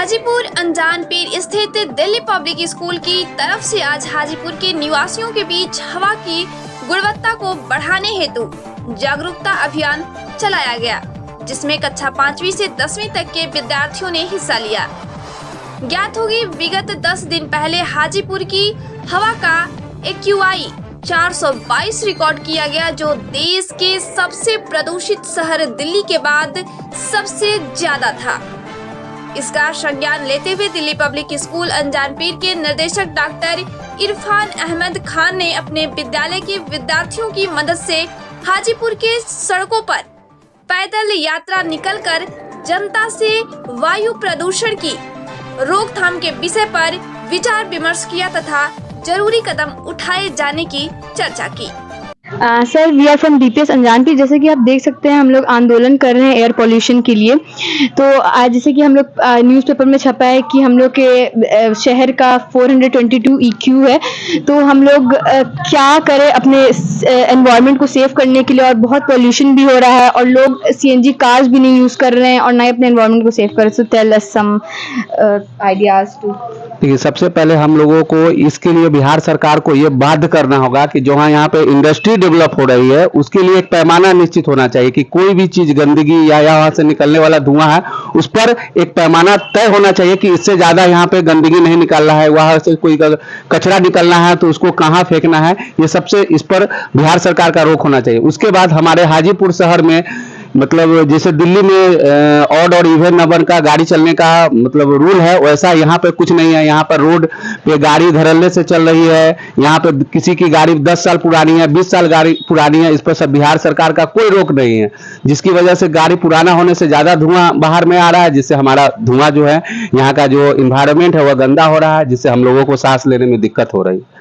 हाजीपुर अनजानपीर स्थित Delhi public school की तरफ से आज हाजीपुर के निवासियों के बीच हवा की गुणवत्ता को बढ़ाने हेतु जागरूकता अभियान चलाया गया, जिसमें कक्षा 5वीं से 10वीं तक के विद्यार्थियों ने हिस्सा लिया। ज्ञात होगी, विगत 10 दिन पहले हाजीपुर की हवा का AQI 422 रिकॉर्ड किया गया, जो देश के सबसे प्रदूषित शहर दिल्ली के बाद सबसे ज्यादा था। इसका संज्ञान लेते हुए दिल्ली पब्लिक स्कूल अनजानपीर के निर्देशक डॉक्टर इरफान अहमद खान ने अपने विद्यालय के विद्यार्थियों की मदद से हाजीपुर के सड़कों पर पैदल यात्रा निकलकर जनता से वायु प्रदूषण की रोकथाम के विषय पर विचार विमर्श किया तथा जरूरी कदम उठाए जाने की चर्चा की। Sir, we are from DPS Anjanpir. जैसे कि आप देख सकते हैं, हम लोग आंदोलन कर रहे हैं एयर पोल्यूशन के लिए। तो आज जैसे कि हम लोग न्यूज़पेपर में छपा है कि हम लोग के शहर का 422 EQ है, तो हम लोग क्या करें अपने एनवायरनमेंट को सेव करने के लिए। और बहुत पोल्यूशन भी हो रहा है और लोग CNG कार्स भी नहीं यूज़ कर रहे हैं और ना ही अपने एनवायरनमेंट को सेव कर रहे। So tell us some ideas to. देखिए, सबसे पहले हम लोगों को इसके लिए बिहार सरकार को ये बाध्य करना होगा कि जो यहाँ पे इंडस्ट्री डेवलप हो रही है, उसके लिए एक पैमाना निश्चित होना चाहिए कि कोई भी चीज गंदगी या यहाँ से निकलने वाला धुआं है, उस पर एक पैमाना तय होना चाहिए कि इससे ज्यादा यहाँ पे गंदगी नहीं निकालना है। वहां से कोई कचरा निकलना है तो उसको कहाँ फेंकना है, ये सबसे इस पर बिहार सरकार का रोक होना चाहिए। उसके बाद हमारे हाजीपुर शहर में मतलब जैसे दिल्ली में ऑड और इवन नंबर का गाड़ी चलने का मतलब रूल है, वैसा यहाँ पे कुछ नहीं है। यहाँ पर रोड पे गाड़ी धड़ल्ले से चल रही है। यहाँ पे किसी की गाड़ी 10 साल पुरानी है, 20 साल गाड़ी पुरानी है, इस पर सब बिहार सरकार का कोई रोक नहीं है, जिसकी वजह से गाड़ी पुराना होने से ज्यादा धुआं बाहर में आ रहा है, जिससे हमारा धुआं जो है, यहाँ का जो इन्वायरमेंट है वह गंदा हो रहा है, जिससे हम लोगों को सांस लेने में दिक्कत हो रही है।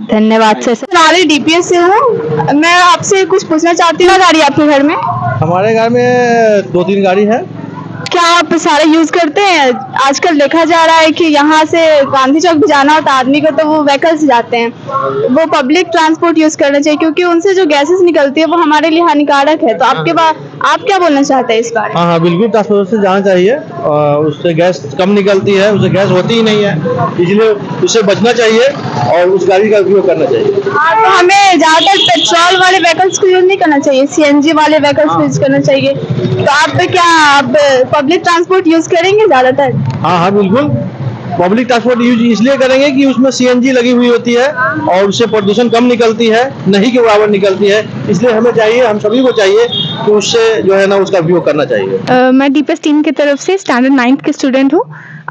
धन्यवाद सर। मैं DPS से हूँ। मैं आपसे कुछ पूछना चाहती हूँ। गाड़ी आपके घर में? हमारे घर में 2-3 गाड़ी है। क्या आप सारे यूज करते हैं? आजकल देखा जा रहा है कि यहाँ से गांधी चौक भी जाना होता है आदमी को, तो वो व्हीकल से जाते हैं। वो पब्लिक ट्रांसपोर्ट यूज करना चाहिए, क्योंकि उनसे जो गैसेस निकलती है वो हमारे लिए हानिकारक है। तो आप क्या बोलना चाहते हैं इस बारे में? हाँ, बिल्कुल ट्रांसपोर्ट से जाना चाहिए। उससे गैस कम निकलती है, उससे गैस होती ही नहीं है, इसलिए उससे बचना चाहिए और उस गाड़ी का उपयोग करना चाहिए। हाँ, तो हमें ज्यादातर पेट्रोल वाले व्हीकल्स को यूज नहीं करना चाहिए, CNG वाले व्हीकल्स को यूज करना चाहिए। तो आप पब्लिक ट्रांसपोर्ट यूज करेंगे ज्यादातर? हाँ, बिल्कुल पब्लिक ट्रांसपोर्ट यूज इसलिए करेंगे कि उसमें CNG लगी हुई होती है और उससे प्रदूषण कम निकलती है, नहीं के बराबर निकलती है। इसलिए हमें चाहिए, हम सभी को चाहिए कि उससे जो है ना उसका उपयोग करना चाहिए। मैं DPS टीम की तरफ से स्टैंडर्ड 9th की स्टूडेंट हूँ।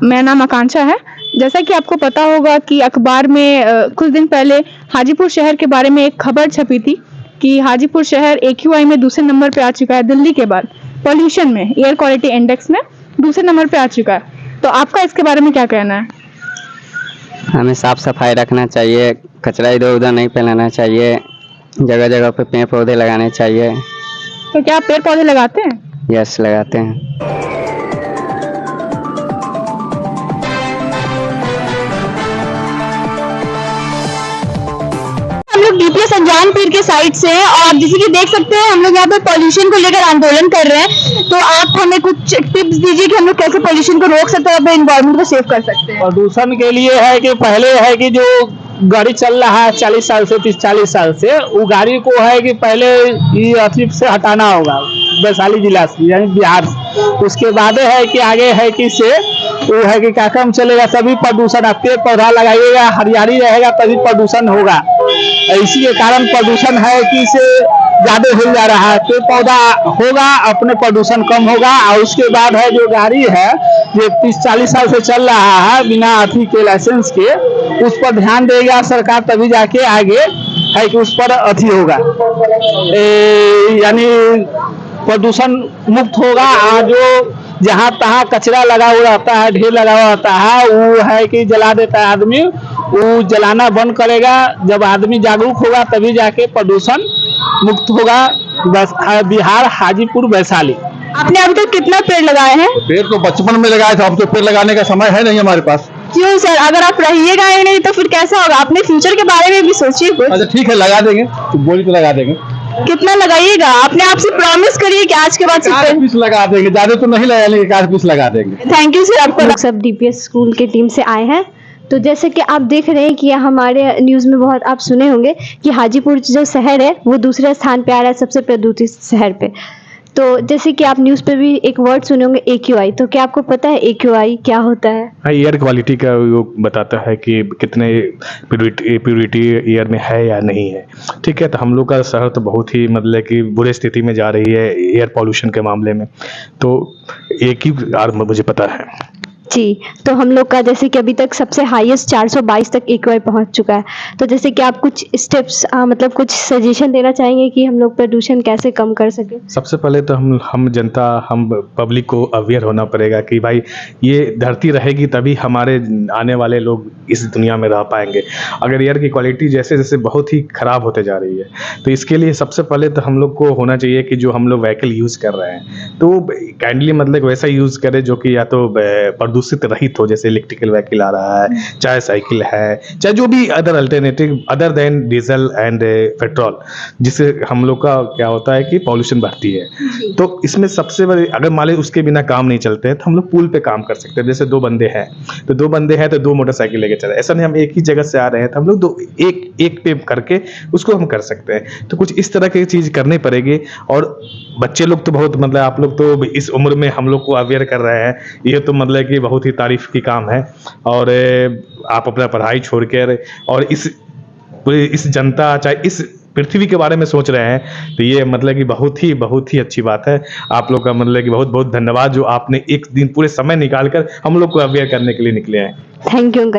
मेरा नाम आकांक्षा है। जैसा कि आपको पता होगा कि अखबार में कुछ दिन पहले हाजीपुर शहर के बारे में एक खबर छपी थी कि हाजीपुर शहर AQI में दूसरे नंबर पे आ चुका है, दिल्ली के बाद पॉल्यूशन में, एयर क्वालिटी इंडेक्स में दूसरे नंबर पे आ चुका है। तो आपका इसके बारे में क्या कहना है? हमें साफ सफाई रखना चाहिए, कचरा इधर उधर नहीं फैलाना चाहिए, जगह जगह पे पेड़ पौधे लगाने चाहिए। तो क्या आप पेड़ पौधे लगाते हैं? यस, लगाते हैं। DPS अनजानपीर के साइड से हैं और जैसे कि देख सकते हैं हम लोग यहाँ पे पोल्यूशन को लेकर आंदोलन कर रहे हैं। तो आप हमें कुछ टिप्स दीजिए कि हम लोग कैसे पोल्यूशन को रोक सकते हैं, अपने एनवायरनमेंट को सेव कर सकते हैं। प्रदूषण के लिए है कि पहले है कि जो गाड़ी चल रहा है 40 साल से 30-40 साल से, वो गाड़ी को है कि पहले ये अथी से हटाना होगा, वैशाली जिला से यानी बिहार से। उसके बाद है कि आगे है कि से वो है कि क्या काम चलेगा, तभी प्रदूषण। आप पेड़ पौधा लगाइएगा, हरियाली रहेगा तभी प्रदूषण होगा। इसी के कारण प्रदूषण है कि से ज्यादा हो जा रहा है। पेड़ पौधा होगा, अपने प्रदूषण कम होगा। और उसके बाद है जो गाड़ी है जो 30-40 साल से चल रहा है बिना अथी के लाइसेंस के, उस पर ध्यान देगा सरकार, तभी जाके आगे है कि उस पर अथी होगा, यानी प्रदूषण मुक्त होगा। जो जहाँ तहाँ कचरा लगा हुआ रहता है, ढेर लगा हुआ रहता है, वो है कि जला देता है आदमी, वो जलाना बंद करेगा। जब आदमी जागरूक होगा तभी जाके प्रदूषण मुक्त होगा। बस बिहार, हाजीपुर, वैशाली। आपने अभी तक कितना पेड़ लगाए हैं? पेड़ तो बचपन में लगाए थे, अब तो पेड़ लगाने का समय है नहीं हमारे पास। क्यों सर? अगर आप रहिएगा ही नहीं तो फिर कैसा होगा? अपने फ्यूचर के बारे में भी सोचिए कुछ। अच्छा ठीक है, लगा देंगे, तो बोली तो लगा देंगे। कितना लगाइएगा? अपने आप से प्रॉमिस करिए कि आज के बाद से। पीस लगा देंगे, ज्यादा तो नहीं लगा लेंगे, 1 पीस लगा देंगे। थैंक यू सर आपको। लोग सब डीपीएस स्कूल के टीम से आए हैं। तो जैसे कि आप देख रहे हैं कि हमारे न्यूज़ में बहुत आप सुने होंगे कि हाजीपुर जो शहर है वो दूसरे स्थान पे आ रहा है सबसे प्रदूषित शहर पे। तो जैसे कि आप न्यूज़ पे भी एक वर्ड सुने होंगे AQI, तो क्या आपको पता है AQI क्या होता है? हाँ, एयर क्वालिटी का वो बताता है कि कितने प्योरिटी एयर में है या नहीं है। ठीक है, तो हम लोग का शहर तो बहुत ही मतलब कि बुरे स्थिति में जा रही है एयर पॉल्यूशन के मामले में, तो एक ही मुझे पता है। जी, तो हम लोग का जैसे कि अभी तक सबसे हाईएस्ट 422 तक AQI पहुंच चुका है। तो जैसे कि आप कुछ स्टेप्स मतलब कुछ सजेशन देना चाहेंगे कि हम लोग प्रदूषण कैसे कम कर सकें? सबसे पहले तो हम जनता, हम पब्लिक को अवेयर होना पड़ेगा कि भाई ये धरती रहेगी तभी हमारे आने वाले लोग इस दुनिया में रह पाएंगे। अगर एयर की क्वालिटी जैसे जैसे बहुत ही ख़राब होते जा रही है, तो इसके लिए सबसे पहले तो हम लोग को होना चाहिए कि जो हम लोग व्हीकल यूज़ कर रहे हैं तो काइंडली मतलब वैसा यूज़ करें जो कि या तो प्रदूषित रहित हो, जैसे इलेक्ट्रिकल व्हीकल आ रहा है, चाहे साइकिल है, चाहे जो भी other alternative other than diesel and petrol, जिससे हम लोग का क्या होता है कि पॉल्यूशन बढ़ती है। तो इसमें सबसे बड़ी, अगर मान लीजिए उसके बिना काम नहीं चलते हैं तो हम लोग पुल पे काम कर सकते हैं। जैसे 2 बंदे हैं तो 2 बंदे हैं तो 2 मोटरसाइकिल लेके चले, ऐसा नहीं हम एक ही जगह से आ रहे हैं तो हम लोग एक पे करके उसको हम कर सकते हैं। तो कुछ इस तरह की चीज करनी पड़ेगी। और बच्चे लोग तो बहुत मतलब आप लोग तो इस उम्र में हम लोग को अवेयर कर रहे हैं, ये तो मतलब कि बहुत ही तारीफ की काम है। और आप अपना पढ़ाई छोड़ कर और इस जनता चाहे इस पृथ्वी के बारे में सोच रहे हैं तो ये मतलब कि बहुत ही अच्छी बात है। आप लोग का मतलब कि बहुत बहुत धन्यवाद जो आपने एक दिन पूरे समय निकाल कर हम लोग को अवेयर करने के लिए निकले हैं। Thank you uncle.